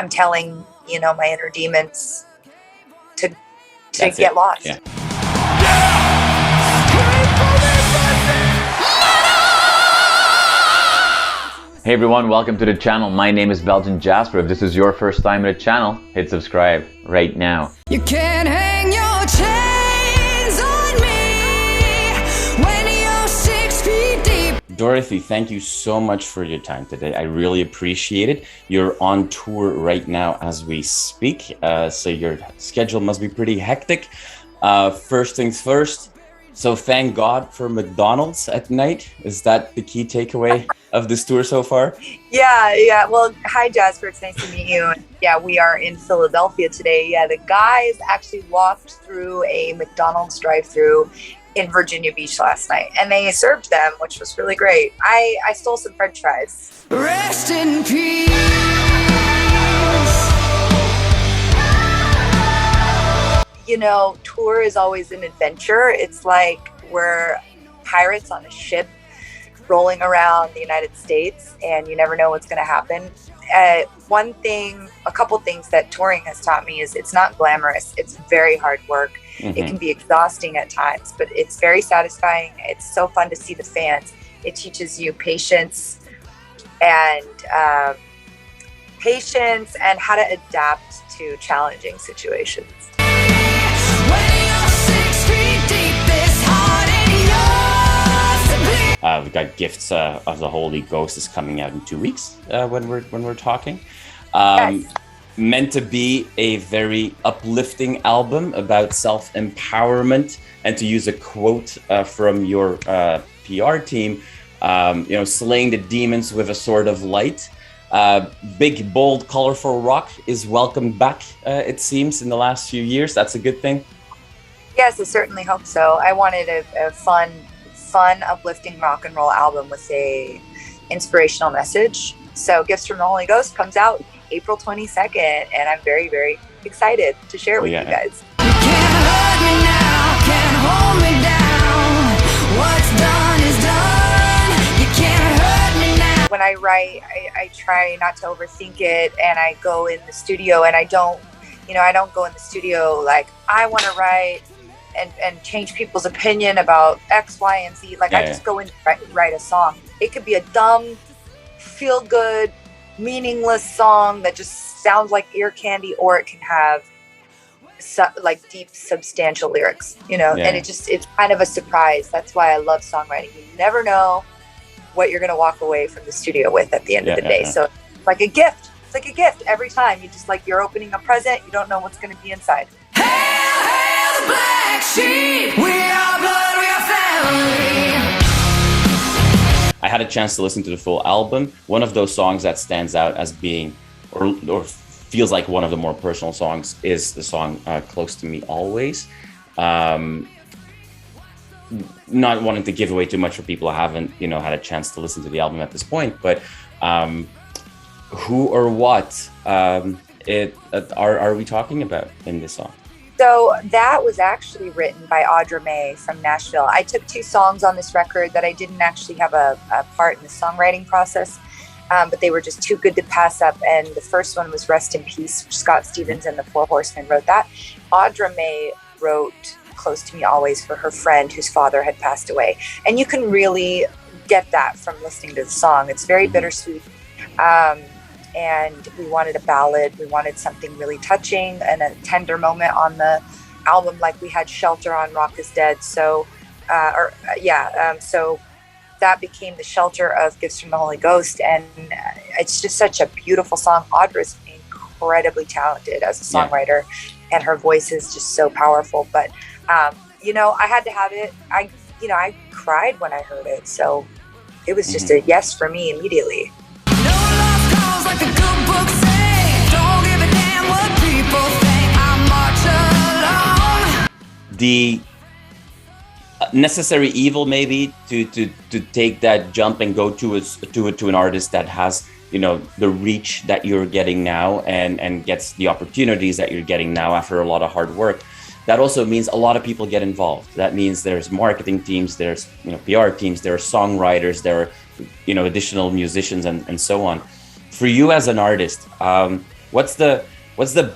I'm telling, my inner demons to get lost. Yeah. Hey everyone, welcome to the channel. My name is Belgian Jasper. If this is your first time in the channel, hit subscribe right now. You can't hang your chains on me when you're 6 feet deep. Dorothy, thank you so much for your time today. I really appreciate it. You're on tour right now as we speak, so your schedule must be pretty hectic. First things first, so thank God for McDonald's at night. Is that the key takeaway of this tour so far? Yeah. Well, hi Jasper, it's nice to meet you. Yeah, we are in Philadelphia today. Yeah, the guys actually walked through a McDonald's drive-thru in Virginia Beach last night, and they served them, which was really great. I stole some French fries. Rest in peace. Tour is always an adventure. It's like we're pirates on a ship rolling around the United States, and you never know what's going to happen. A couple things that touring has taught me is it's not glamorous. It's very hard work. Mm-hmm. It can be exhausting at times, but it's very satisfying. It's so fun to see the fans. It teaches you patience and how to adapt to challenging situations. We've got Gifts of the Holy Ghost is coming out in 2 weeks when we're talking. Yes. Meant to be a very uplifting album about self-empowerment, and to use a quote from your PR team, slaying the demons with a sword of light. Big, bold, colorful rock is welcomed back, it seems, in the last few years. That's a good thing. Yes, I certainly hope so. I wanted a fun, uplifting rock and roll album with a inspirational message. So Gifts from the Holy Ghost comes out April 22nd, and I'm very, very excited to share it with you guys. You can't hurt me now, can't hold me down. What's done is done. You can't hurt me now. When I write, I try not to overthink it, and I go in the studio, and I don't go in the studio like I want to write and change people's opinion about X, Y, and Z. I just go in and write a song. It could be a dumb, feel-good, meaningless song that just sounds like ear candy, or it can have deep, substantial lyrics, and it's kind of a surprise. That's why I love songwriting. You never know what you're going to walk away from the studio with at the end of the day. So it's like a gift. It's like a gift every time. You're opening a present. You don't know what's going to be inside. Hail, hail the black sheep. We are blood, we are family. I had a chance to listen to the full album. One of those songs that stands out as being, or feels like one of the more personal songs, is the song Close to Me Always. Not wanting to give away too much for people who haven't, had a chance to listen to the album at this point, but who or what are we talking about in this song? So that was actually written by Audra May from Nashville. I took 2 songs on this record that I didn't actually have a part in the songwriting process, but they were just too good to pass up. And the first one was Rest in Peace. Scott Stevens and the Four Horsemen wrote that. Audra May wrote Close to Me Always for her friend whose father had passed away. And you can really get that from listening to the song. It's very bittersweet. And we wanted a ballad. We wanted something really touching and a tender moment on the album, like we had Shelter on Rock is Dead. So, so that became the Shelter of Gifts from the Holy Ghost. And it's just such a beautiful song. Audra's incredibly talented as a songwriter, and her voice is just so powerful. But, I had to have it. I cried when I heard it. So it was just a yes for me immediately. Like the good book say, don't give a damn what people think. I'm march alone. The necessary evil, maybe, to take that jump and go to an artist that has the reach that you're getting now and gets the opportunities that you're getting now after a lot of hard work. That also means a lot of people get involved. That means there's marketing teams, there's PR teams, there are songwriters, there are additional musicians and so on. For you as an artist, what's the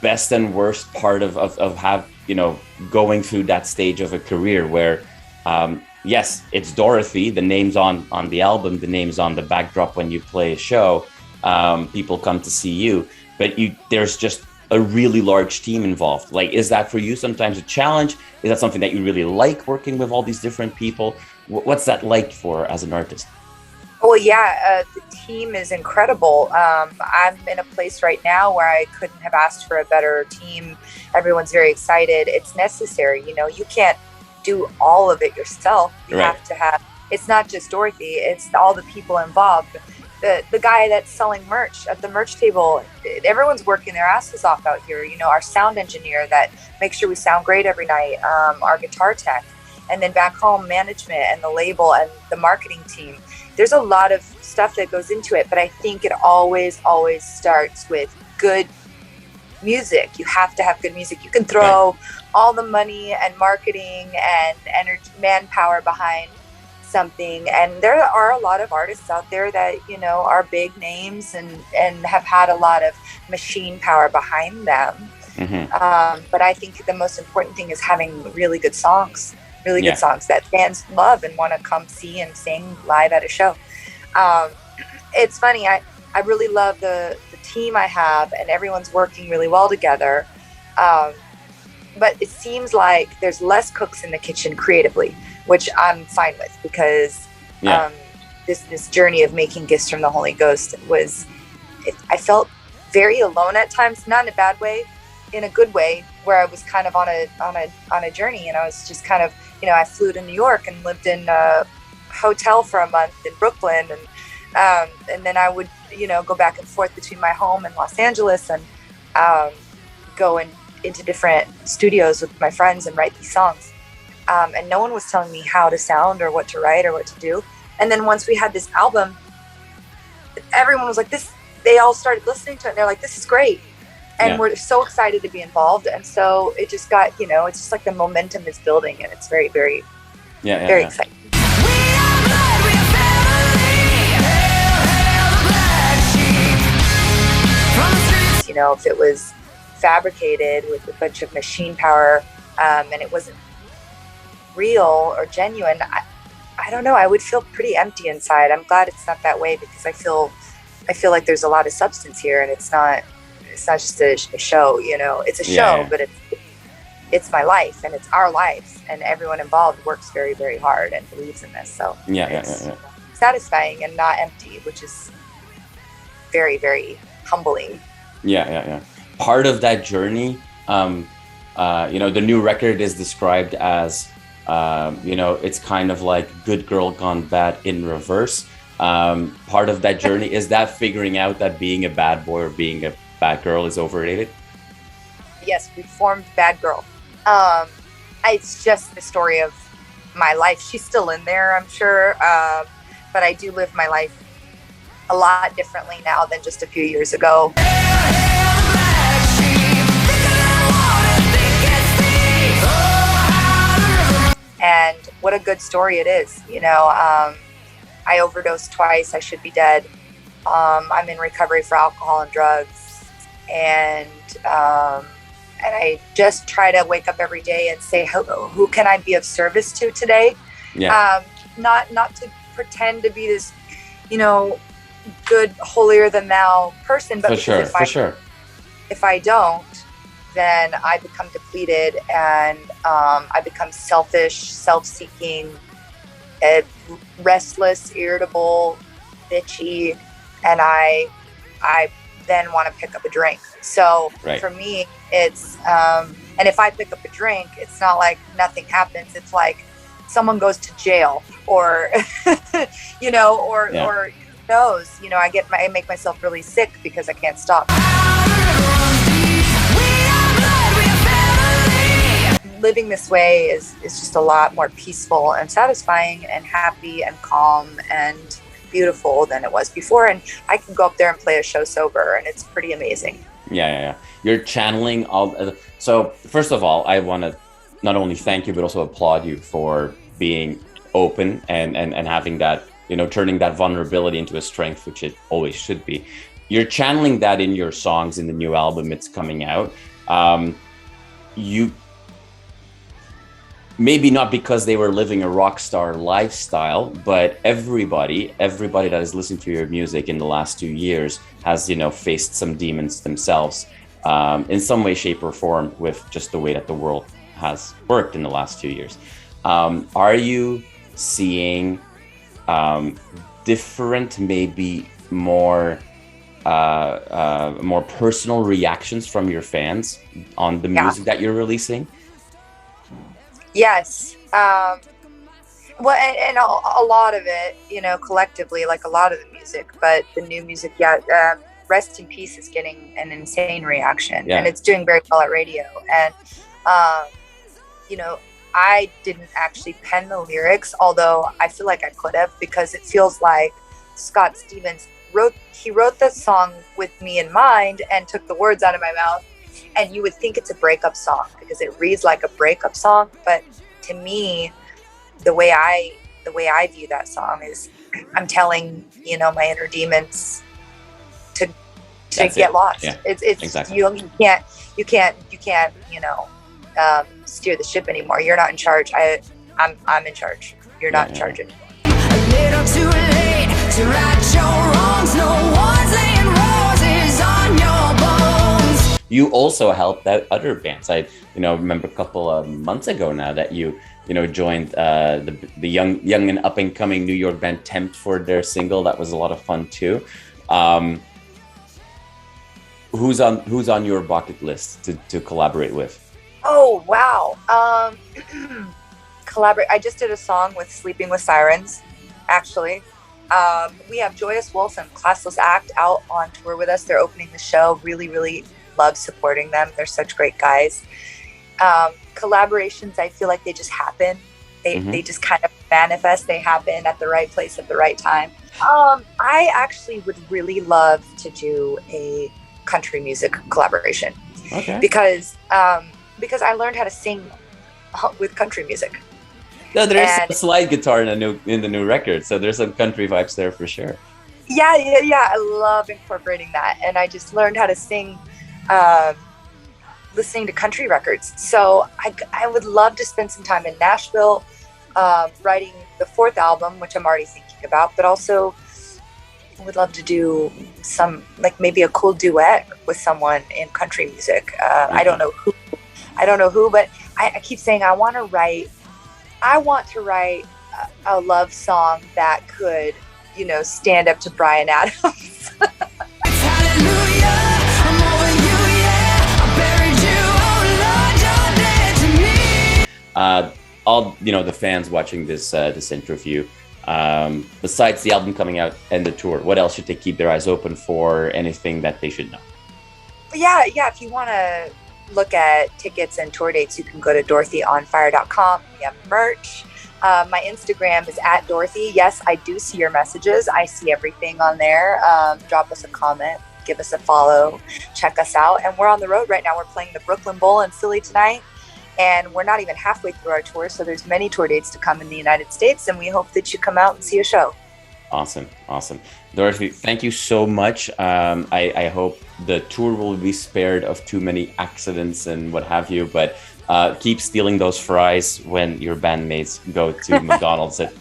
best and worst part of have, you know, going through that stage of a career where, yes, it's Dorothy, the name's on the album, the name's on the backdrop when you play a show, people come to see you, but there's just a really large team involved. Like, is that for you sometimes a challenge? Is that something that you really like, working with all these different people? What's that like for as an artist? Well, yeah, the team is incredible. I'm in a place right now where I couldn't have asked for a better team. Everyone's very excited. It's necessary. You know, you can't do all of it yourself. You Right. have to have, it's not just Dorothy, it's all the people involved. The guy that's selling merch at the merch table, everyone's working their asses off out here. You know, our sound engineer that makes sure we sound great every night, our guitar tech, and then back home, management and the label and the marketing team. There's a lot of stuff that goes into it, but I think it always starts with good music. You have to have good music. You can throw all the money and marketing and energy, manpower behind something, and there are a lot of artists out there that, you know, are big names and have had a lot of machine power behind them. But I think the most important thing is having really good songs, good songs that fans love and want to come see and sing live at a show. It's funny, I really love the team I have, and everyone's working really well together. But it seems like there's less cooks in the kitchen creatively, which I'm fine with, because this journey of making Gifts from the Holy Ghost I felt very alone at times, not in a bad way, in a good way, where I was kind of on a journey, and I was just kind of, you know, I flew to New York and lived in a hotel for a month in Brooklyn, and then I would, you know, go back and forth between my home and Los Angeles, and go into different studios with my friends and write these songs. And no one was telling me how to sound or what to write or what to do. And then once we had this album, everyone was like, they all started listening to it, and they're like, this is great. And we're so excited to be involved. And so it just got, you know, it's just like the momentum is building, and it's very, very, very exciting. You know, if it was fabricated with a bunch of machine power, and it wasn't real or genuine, I don't know, I would feel pretty empty inside. I'm glad it's not that way, because I feel like there's a lot of substance here, and it's not just a show, you know. It's a show, but it's my life, and it's our lives, and everyone involved works very, very hard and believes in this. So it's satisfying and not empty, which is very, very humbling. Part of that journey, you know, the new record is described as, you know, it's kind of like Good Girl Gone Bad in reverse. Part of that journey is that figuring out that being a bad boy or being a bad girl is overrated. Yes, we formed Bad Girl. It's just the story of my life. She's still in there, I'm sure, but I do live my life a lot differently now than just a few years ago. And what a good story it is, you know. I overdosed twice. I should be dead. I'm in recovery for alcohol and drugs, and I just try to wake up every day and say, who can I be of service to today? Not to pretend to be this, you know, good, holier than thou person, but if I don't, then I become depleted, and I become selfish, self-seeking, restless, irritable, bitchy, and I then want to pick up a drink. So for me, it's and if I pick up a drink, it's not like nothing happens. It's like someone goes to jail, or you know, or who knows, you know, I make myself really sick because I can't stop. Living this way is just a lot more peaceful and satisfying and happy and calm and beautiful than it was before. And I can go up there and play a show sober, and it's pretty amazing. You're channeling all. So first of all, I want to not only thank you, but also applaud you for being open and having that, you know, turning that vulnerability into a strength, which it always should be. you're channeling that in your songs in the new album it's coming out. You maybe not because they were living a rock star lifestyle, but everybody that has listened to your music in the last 2 years has, you know, faced some demons themselves, in some way, shape, or form, with just the way that the world has worked in the last 2 years. Are you seeing different, maybe more personal reactions from your fans on the music that you're releasing? Yes. Well, and a lot of it, you know, collectively, like a lot of the music, but the new music, Rest in Peace is getting an insane reaction, and it's doing very well at radio. And, you know, I didn't actually pen the lyrics, although I feel like I could have, because it feels like Scott Stevens wrote that song with me in mind and took the words out of my mouth. And you would think it's a breakup song because it reads like a breakup song, but to me, the way I view that song is I'm telling, you know, my inner demons to get lost. Yeah, it's exactly. You can't, you know, steer the ship anymore. You're not in charge. I'm in charge. You're not in charge anymore. A little too late to right your wrongs. No one's laying roses on your bones. You also helped out other bands. I, you know, remember a couple of months ago now that you know, joined the young and up and coming New York band Tempt for their single. That was a lot of fun too. Who's on your bucket list to collaborate with? Oh wow. Collaborate. I just did a song with Sleeping with Sirens, actually. We have Joyous Wilson, Classless Act, out on tour with us. They're opening the show. Really, really love supporting them. They're such great guys. Collaborations, I feel like they just happen. They just kind of manifest. They happen at the right place at the right time. I actually would really love to do a country music collaboration. Okay. Because I learned how to sing with country music. No, there's some slide guitar in the new record, so there's some country vibes there for sure. Yeah. I love incorporating that, and I just learned how to sing, listening to country records. So I would love to spend some time in Nashville, writing the 4th album, which I'm already thinking about, but also would love to do some, like maybe a cool duet with someone in country music. I don't know who, but I keep saying I want to write a love song that could, you know, stand up to Bryan Adams. All, you know, the fans watching this interview, besides the album coming out and the tour, what else should they keep their eyes open for? Anything that they should know? Yeah. If you want to look at tickets and tour dates, you can go to DorothyOnFire.com. We have merch. My Instagram is @Dorothy. Yes, I do see your messages. I see everything on there. Drop us a comment, give us a follow, check us out. And we're on the road right now. We're playing the Brooklyn Bowl in Philly tonight. And we're not even halfway through our tour, so there's many tour dates to come in the United States, and we hope that you come out and see a show. Awesome. Dorothy, thank you so much. I hope the tour will be spared of too many accidents and what have you, but keep stealing those fries when your bandmates go to McDonald's at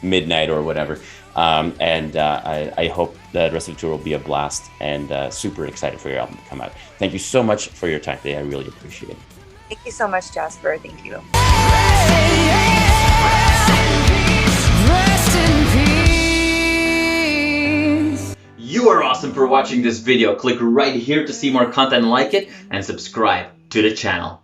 midnight or whatever. I hope the rest of the tour will be a blast, and super excited for your album to come out. Thank you so much for your time today. I really appreciate it. Thank you so much, Jasper. Thank you. You are awesome for watching this video. Click right here to see more content like it and subscribe to the channel.